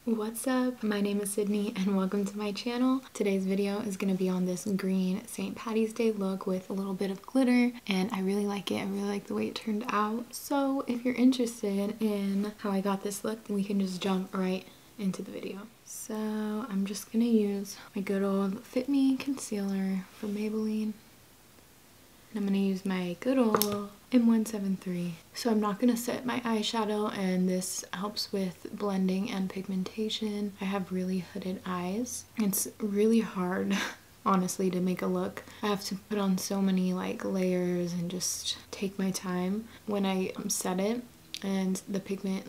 What's up? My name is Sydney and welcome to my channel. Today's video is going to be on this green St. Patty's Day look with a little bit of glitter, and I really like it. I really like the way it turned out. So if you're interested in how I got this look, then we can just jump right into the video. So I'm just going to use my good old Fit Me concealer from Maybelline. And I'm going to use my good old M173. So I'm not going to set my eyeshadow, and this helps with blending and pigmentation. I have really hooded eyes. It's really hard, honestly, to make a look. I have to put on so many layers and just take my time when I set it, and the pigment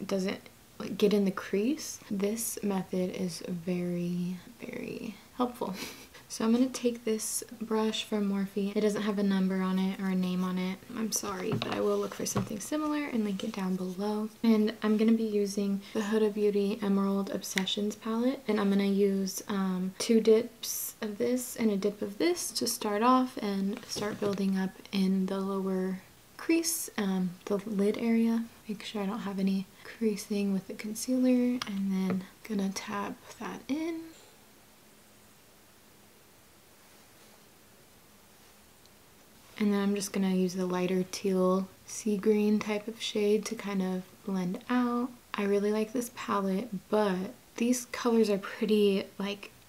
doesn't get in the crease. This method is very, very helpful. So I'm going to take this brush from Morphe. It doesn't have a number on it or a name on it. I'm sorry, but I will look for something similar and link it down below. And I'm going to be using the Huda Beauty Emerald Obsessions palette. And I'm going to use 2 dips of this and a dip of this to start off and start building up in the lower crease, the lid area. Make sure I don't have any creasing with the concealer. And then I'm going to tap that in. And then I'm just going to use the lighter teal sea green type of shade to kind of blend out. I really like this palette, but these colors are pretty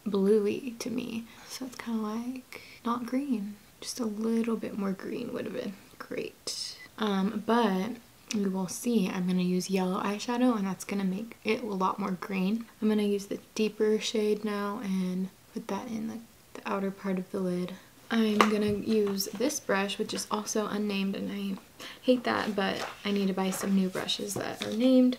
bluey to me. So it's kind of not green. Just a little bit more green would have been great. But we will see. I'm going to use yellow eyeshadow, and that's going to make it a lot more green. I'm going to use the deeper shade now and put that in the outer part of the lid. I'm gonna use this brush, which is also unnamed, and I hate that, but I need to buy some new brushes that are named.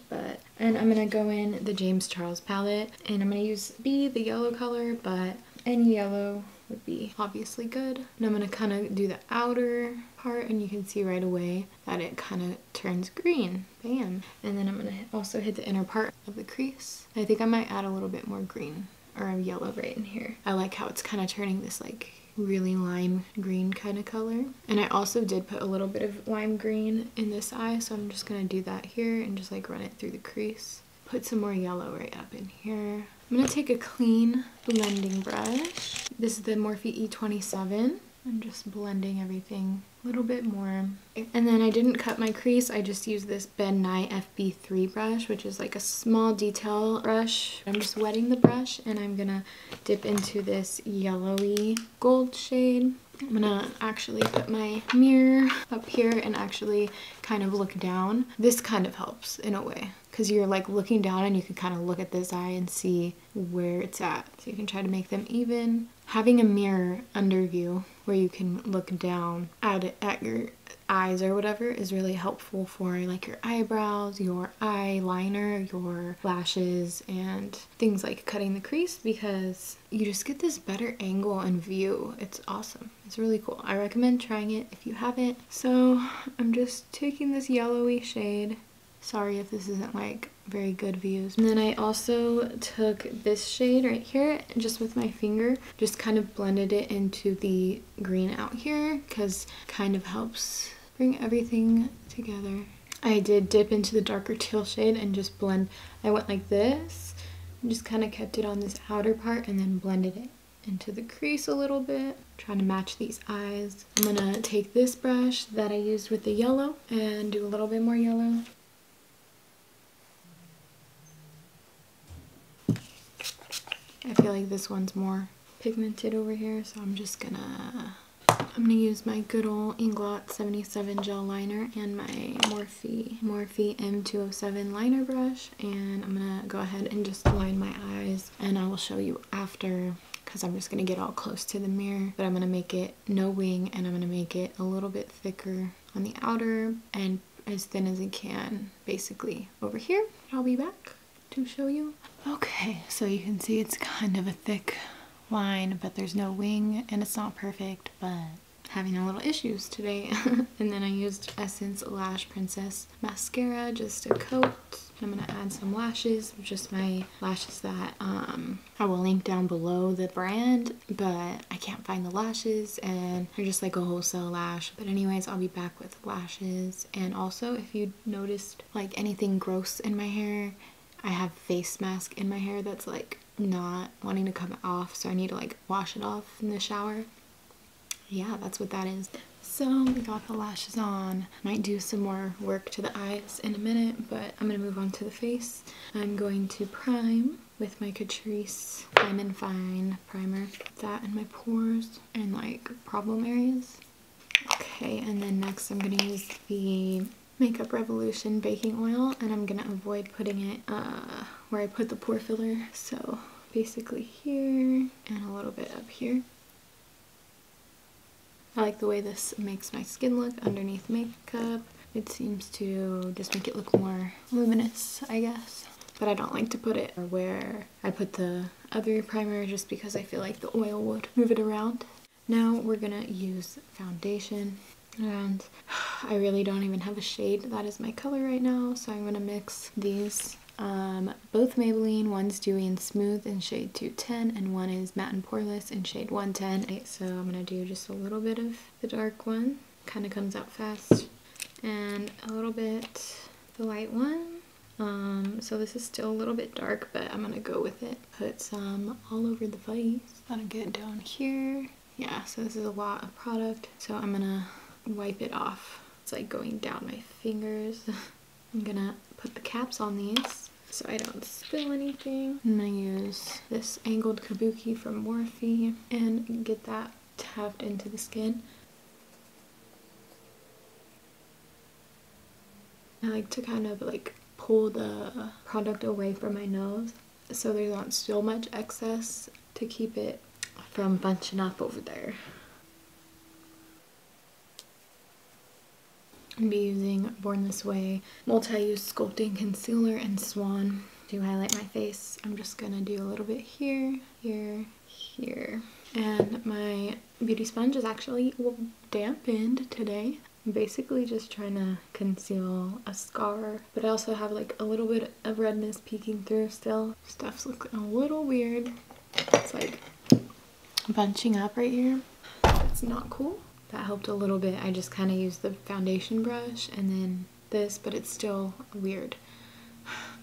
And I'm gonna go in the James Charles palette, and I'm gonna use the yellow color, but any yellow would be obviously good. And I'm gonna kind of do the outer part, and you can see right away that it kind of turns green. Bam! And then I'm gonna also hit the inner part of the crease. I think I might add a little bit more green or yellow right in here. I like how it's kind of turning this really lime green kind of color. And I also did put a little bit of lime green in this eye, so I'm just gonna do that here and just run it through the crease. Put some more yellow right up in here. I'm gonna take a clean blending brush. This is the Morphe E27. I'm just blending everything a little bit more. And then I didn't cut my crease. I just used this Ben Nye FB3 brush, which is a small detail brush. I'm just wetting the brush, and I'm gonna dip into this yellowy gold shade. I'm gonna actually put my mirror up here and actually kind of look down. This kind of helps in a way, because you're looking down and you can kind of look at this eye and see where it's at. So you can try to make them even. Having a mirror under you where you can look down at your eyes or whatever is really helpful for your eyebrows, your eyeliner, your lashes, and things like cutting the crease, because you just get this better angle and view. It's awesome. It's really cool. I recommend trying it if you haven't. So I'm just taking this yellowy shade. Sorry if this isn't very good views. And then I also took this shade right here, just with my finger, just kind of blended it into the green out here, because kind of helps bring everything together. I did dip into the darker teal shade and just blend. I went like this and just kind of kept it on this outer part and then blended it into the crease a little bit, trying to match these eyes. I'm gonna take this brush that I used with the yellow and do a little bit more yellow. I feel like this one's more pigmented over here, so I'm gonna use my good old Inglot 77 gel liner and my Morphe M207 liner brush, and I'm gonna go ahead and just line my eyes, and I will show you after, because I'm just gonna get all close to the mirror. But I'm gonna make it no wing, and I'm gonna make it a little bit thicker on the outer and as thin as it can basically over here. I'll be back to show you. Okay, so you can see it's kind of a thick line, but there's no wing, and it's not perfect, but having a little issues today. And then I used Essence Lash Princess mascara just to coat. I'm gonna add some lashes, just my lashes that I will link down below the brand, but I can't find the lashes, and they're just a wholesale lash. But anyways, I'll be back with lashes. And also, if you noticed anything gross in my hair, I have face mask in my hair that's like not wanting to come off, so I need to like wash it off in the shower. Yeah, that's what that is. So we got the lashes on. Might do some more work to the eyes in a minute, but I'm gonna move on to the face. I'm going to prime with my Catrice Fine and Fine primer. That in my pores and like problem areas. Okay, and then next I'm gonna use the Makeup Revolution baking oil, and I'm gonna avoid putting it where I put the pore filler. So basically here and a little bit up here. I like the way this makes my skin look underneath makeup. It seems to just make it look more luminous, I guess. But I don't like to put it where I put the other primer just because I feel like the oil would move it around. Now we're gonna use foundation, and I really don't even have a shade that is my color right now, so I'm gonna mix these. Both Maybelline, one's Dewy and Smooth in shade 210 and one is Matte and Poreless in shade 110. Okay, so I'm gonna do just a little bit of the dark one, kind of comes out fast, and a little bit the light one. So this is still a little bit dark, but I'm gonna go with it. Put some all over the face. Gonna get down here. Yeah, so this is a lot of product, so I'm gonna wipe it off. It's like going down my fingers. I'm gonna put the caps on these so I don't spill anything. I'm gonna use this angled kabuki from Morphe and get that tapped into the skin. I like to kind of like pull the product away from my nose so there's not so much excess to keep it from bunching up over there. I'll be using Born This Way Multi-Use Sculpting Concealer and Swan to highlight my face. I'm just gonna do a little bit here, here, here. And my beauty sponge is actually dampened today. I'm basically just trying to conceal a scar, but I also have like a little bit of redness peeking through still. Stuff's looking a little weird. It's like bunching up right here. That's not cool. That helped a little bit. I just kind of used the foundation brush and then this, but it's still weird.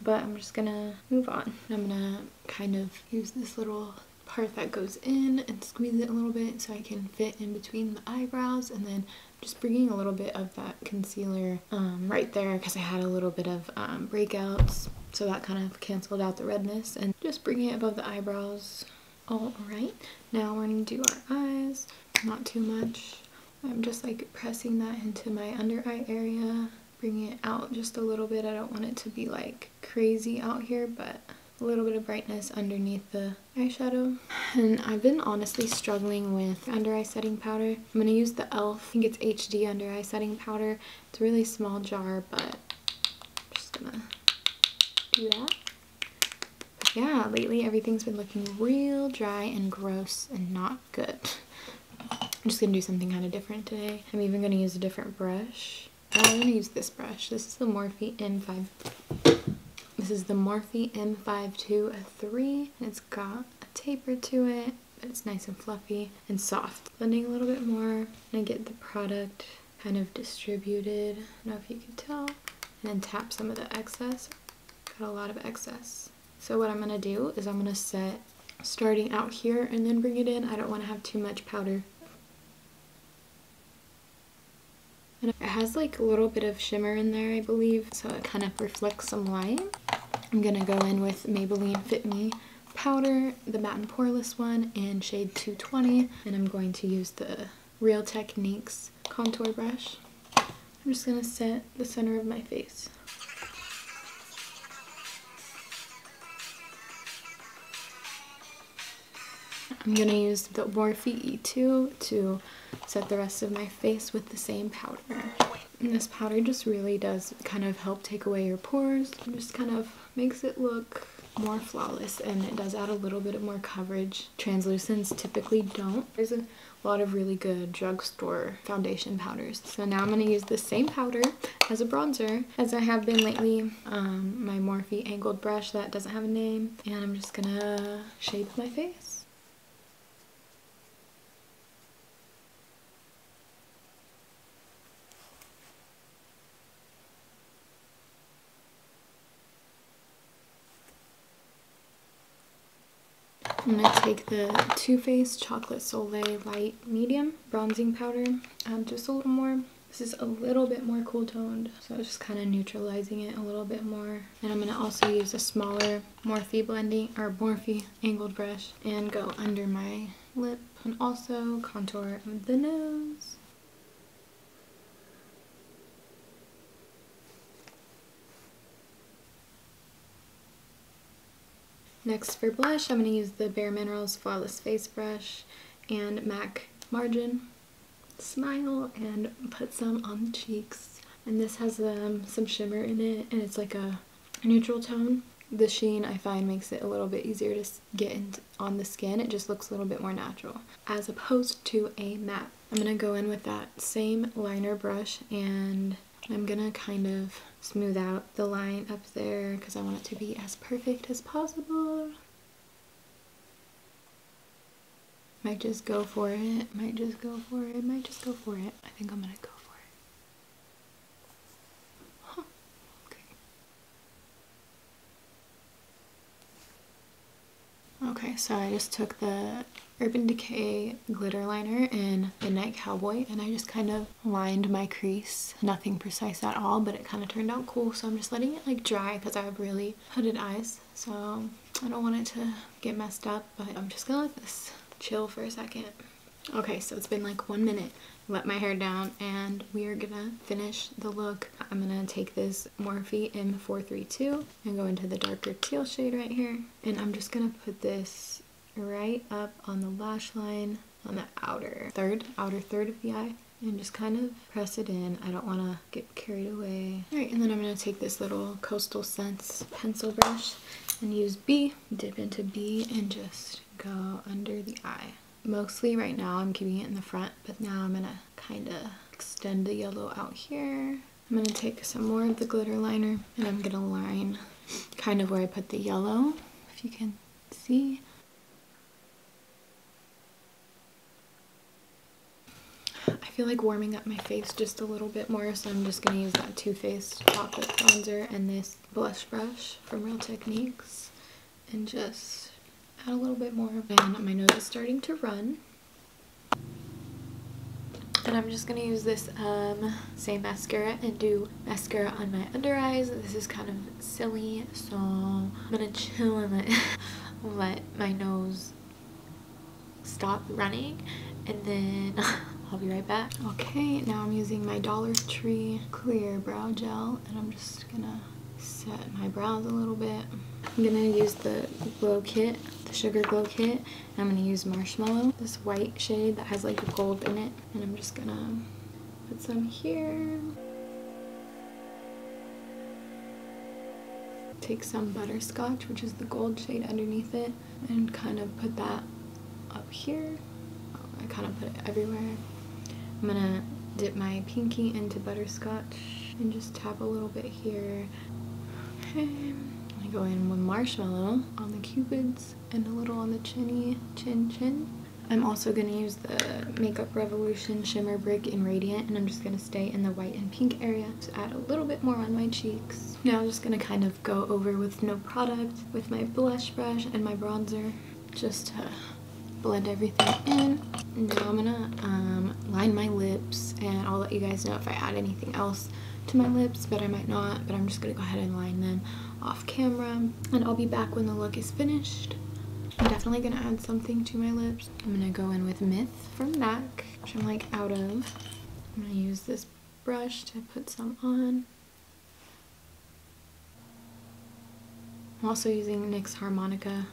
But I'm just gonna move on. I'm gonna kind of use this little part that goes in and squeeze it a little bit so I can fit in between the eyebrows, and then just bringing a little bit of that concealer right there because I had a little bit of breakouts, so that kind of canceled out the redness, and just bringing it above the eyebrows. All right, now we're gonna do our eyes. Not too much. I'm just like pressing that into my under eye area, bringing it out just a little bit. I don't want it to be like crazy out here, but a little bit of brightness underneath the eyeshadow. And I've been honestly struggling with under eye setting powder. I'm going to use the e.l.f. I think it's HD under eye setting powder. It's a really small jar, but I'm just gonna do that. But yeah, lately everything's been looking real dry and gross and not good. I'm just gonna do something kind of different today. I'm even gonna use a different brush. I'm gonna use this brush. This is the Morphe M5. This is the Morphe M52-3, and it's got a taper to it, but it's nice and fluffy and soft. Blending a little bit more, and get the product kind of distributed. I don't know if you can tell. And then tap some of the excess. Got a lot of excess. So what I'm gonna do is I'm gonna set starting out here and then bring it in. I don't want to have too much powder. And it has like a little bit of shimmer in there, I believe, so it kind of reflects some light. I'm gonna go in with Maybelline Fit Me powder, the matte and poreless one in shade 220, and I'm going to use the Real Techniques contour brush. I'm just gonna set the center of my face. I'm gonna use the Morphe E2 to set the rest of my face with the same powder. And this powder just really does kind of help take away your pores. It just kind of makes it look more flawless, and it does add a little bit of more coverage. Translucents typically don't. There's a lot of really good drugstore foundation powders. So now I'm gonna use the same powder as a bronzer as I have been lately. My Morphe angled brush that doesn't have a name, and I'm just gonna shape my face. I'm going to take the Too Faced Chocolate Soleil Light Medium Bronzing Powder, add just a little more. This is a little bit more cool toned, so it's just kind of neutralizing it a little bit more. And I'm going to also use a smaller Morphe angled brush and go under my lip and also contour the nose. Next for blush, I'm going to use the Bare Minerals Flawless Face Brush and MAC Margin Smile and put some on the cheeks. And this has some shimmer in it, and it's like a neutral tone. The sheen, I find, makes it a little bit easier to get on the skin. It just looks a little bit more natural as opposed to a matte. I'm going to go in with that same liner brush and I'm going to kind of smooth out the line up there because I want it to be as perfect as possible. Might just go for it, might just go for it, might just go for it. I think I'm going to go for it. Huh. Okay. Okay, so I just took the Urban Decay glitter liner in Midnight Cowboy and I just kind of lined my crease. Nothing precise at all, but it kind of turned out cool, so I'm just letting it like dry because I have really hooded eyes, so I don't want it to get messed up, but I'm just gonna let this chill for a second. Okay, so it's been like 1 minute. Let my hair down and we are gonna finish the look. I'm gonna take this Morphe M432 and go into the darker teal shade right here, and I'm just gonna put this right up on the lash line on the outer third of the eye and just kind of press it in. I don't want to get carried away. All right, and then I'm going to take this little Coastal Scents pencil brush and use B, dip into B and just go under the eye. Mostly right now I'm keeping it in the front, but now I'm going to kind of extend the yellow out here. I'm going to take some more of the glitter liner and I'm going to line kind of where I put the yellow, if you can see. I feel like warming up my face just a little bit more, so I'm just going to use that Too Faced Chocolate Bronzer and this blush brush from Real Techniques and just add a little bit more. And my nose is starting to run. And I'm just going to use this same mascara and do mascara on my under eyes. This is kind of silly, so I'm going to chill and let my nose stop running, and then I'll be right back. Okay, now I'm using my Dollar Tree clear brow gel and I'm just gonna set my brows a little bit. I'm gonna use the glow kit, the sugar glow kit, and I'm gonna use Marshmallow, this white shade that has like gold in it, and I'm just gonna put some here. Take some Butterscotch, which is the gold shade underneath it, and kind of put that up here. I kind of put it everywhere. I'm gonna dip my pinky into Butterscotch and just tap a little bit here. Okay. I go in with Marshmallow on the cupids and a little on the chin. I'm also gonna use the Makeup Revolution Shimmer Brick in Radiant, and I'm just gonna stay in the white and pink area to add a little bit more on my cheeks. Now I'm just gonna kind of go over with no product with my blush brush and my bronzer just to blend everything in. Now I'm gonna line my lips, and I'll let you guys know if I add anything else to my lips, but I might not, but I'm just gonna go ahead and line them off camera, and I'll be back when the look is finished. I'm definitely gonna add something to my lips. I'm gonna go in with Myth from MAC, which I'm like out of. I'm gonna use this brush to put some on. I'm also using NYX Harmonica.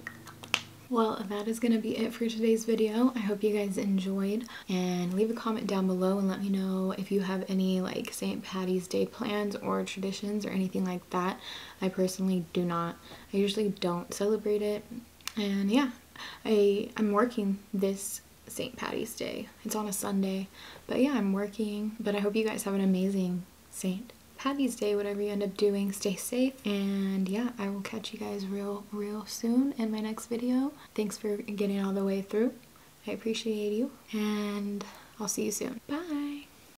Well, that is going to be it for today's video. I hope you guys enjoyed, and leave a comment down below and let me know if you have any like St. Patty's Day plans or traditions or anything like that. I personally do not. I usually don't celebrate it, and yeah, I'm working this St. Patty's Day. It's on a Sunday, but yeah, I'm working. But I hope you guys have an amazing St. Patty's Day, whatever you end up doing. Stay safe, and yeah, I will catch you guys real soon in my next video. Thanks for getting all the way through. I appreciate you, and I'll see you soon. Bye.